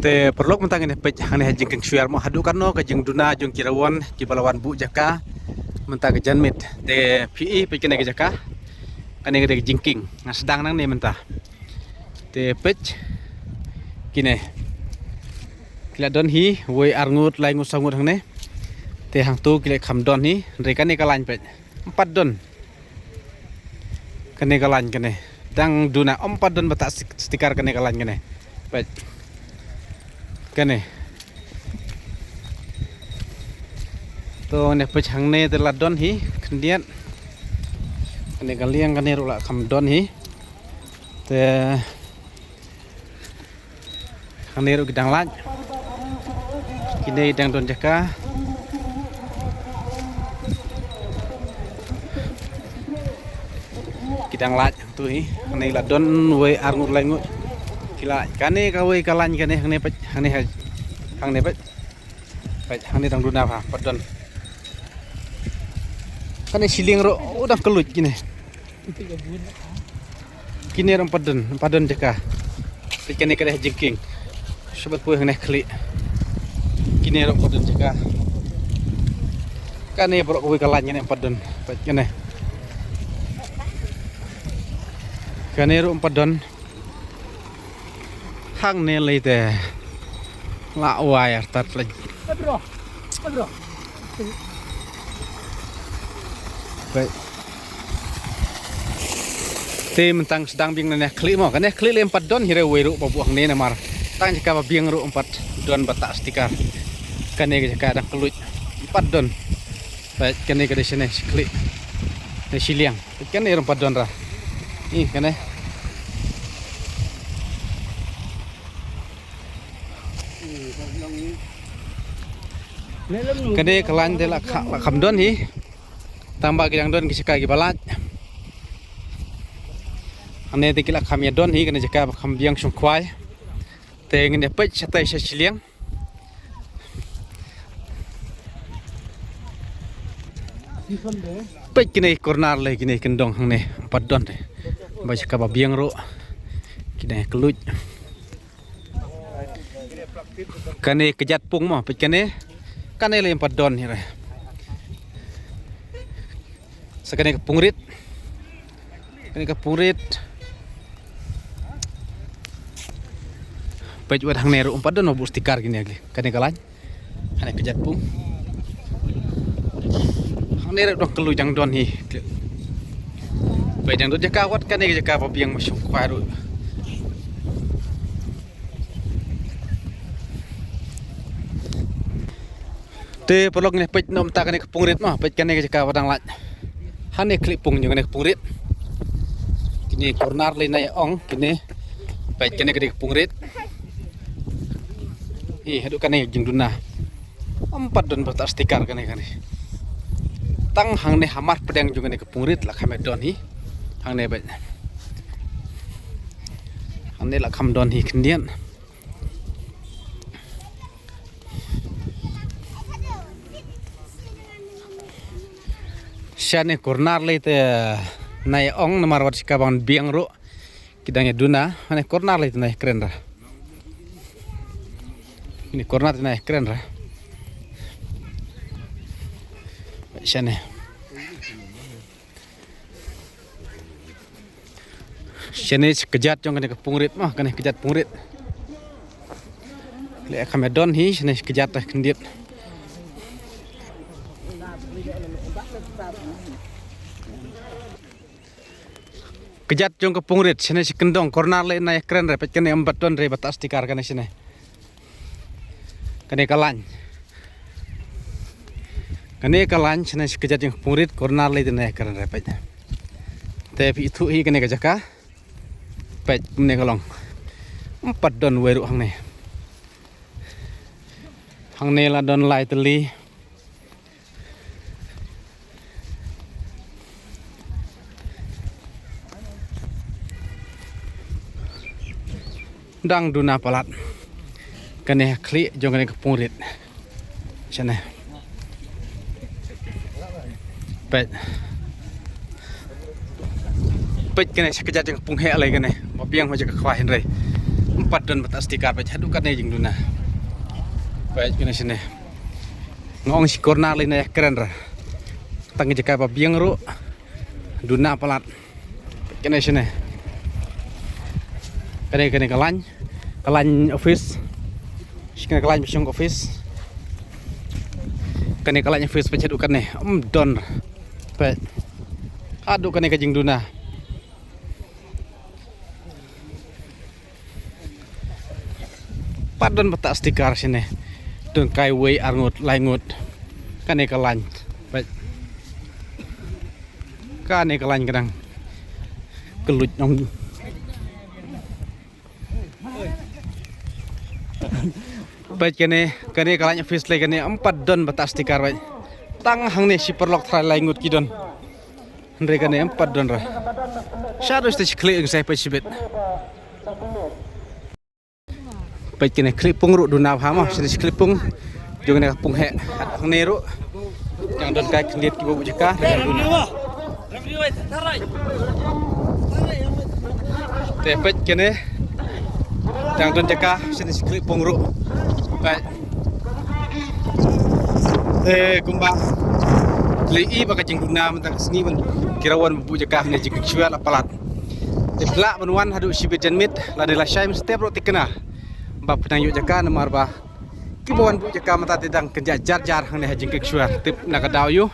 te perlu mentang ini pej hane hajing keng syuar mo hadu karno ke jeng duna jeng kirawan ki balawan bu jaka mentang ke janmit te pi pej kene ke jaka kane ke jingking nah sedang nang ne mentah te pej kine kila don hi woi arngut lai ngusangut hang ne te hang tu kila kham don hi re kane kalain pej 4 don kane kalain kane dang duna 4 don bata stiker kane kalain kane pej kene to ne pechang ne de la don hi kendian kene kaliang kane rula kham don hi te kane ru gidang laj kine dang don jaka gidang laj tu hi kane la don we arngut lengut kila kane kawai kalan kane hang ne pech hang ne pech hang ne dang duna pa padon kane siling ro udah kelut kine ram padon jaka pech kane kade jengking sobat puy hang ne kli kine ram padon jaka kane bro kawai kalan kane padon pech kane ro padon hang ne lei te la wai tat lagi bro baik te mentang sedang bing ne kli mo kan kli le 4 don hire weru babu hang ne mar tang jika bing ru 4 don bata stiker kane jika ada keluj 4 don baik kane ke sini kli ne siliang kane 4 don ra ih kane kade kalan de la kham don hi tambah gidang don kisaka gi balat ane te kila kham ya don hi kane jaka kham biang sung khwai te ngene pech chatai sha chiliang pech kine kornar le kine kendong hang ne 4 don de ba jaka ba biang ro kine keluj kane kejat pung mo pech kane le 4 don hire sakane pungrit kane ka pungrit pej wad hang neru 4 don obu stiker gini lagi kane kalan kane kejat pung hang neru dong kelu jang don hi pej jang don jaka wat kane jaka pabiang masuk kwaru te pelok ne pej nom ta kane pungrit mah pej kane jaka wadang laj hane klip pung jeng kane pungrit kini kornar le nai ong kini pej kane pungrit ih hadu kane jeng duna 4 don bata stiker kane tang hang ne hamar pedang jeng kane pungrit la khame don hi hang ne pej hang ne la kham don hi kendian shane kornar le te nai ong namar wat sikabang biang ro kidangnya duna ane kornar le te nai keren ra ini kornar te nai keren ra shane kejat jong kane pungrit mah kane kejat pungrit le khamedon hi shane kejat ta kendit kejat jong ke pungrit sini si kendong kornar le naik keren re pet kene 4 don re batas tikar kane sini kane kalan sini si kejat jong pungrit kornar le naik keren re pet tapi itu hi kane kajaka pet ne kalong 4 don weru hang ne la don lai teli dang duna palat kane kli jong kane pungrit sana pet pet kene sekejat yang pung he alai kene mapiang ma jaka khwa hen rei empat don batas tikar baca hadukan nih jeng duna baik kena sini ngong si korna lina ya keren ra tangi jeka apa biang ru duna pelat kena sini kene kalan office kene kalan mission office kene kalan office baca hadukan nih don baik aduk kene kajing duna padon batas tikar sini don kai wei arngut laingut kane kalan baik kane kalan kadang kelut nong baik kane kalan office lagi kane 4 don batas tikar baik tang hang ne si perlok trai laingut kidon ndre kane 4 don ra shadow stage clear saya pecibet baik kene klipung ru duna hama stage klipung jong ne pung he hang ne ru yang don kai kendiet ki bobu jeka duna tepet kene yang don jeka stage klipung ru baik kumbang lei baka jing duna mentang sini men kirawan bobu jeka ne jing syual apalat tepla menuan hadu sibet janmit ladela shaim step ro tikena bab penang yuk jaka nomor bah kibawan bu jaka mata tidang kerja jar hang ne hajing kek syuar tip nak daw yu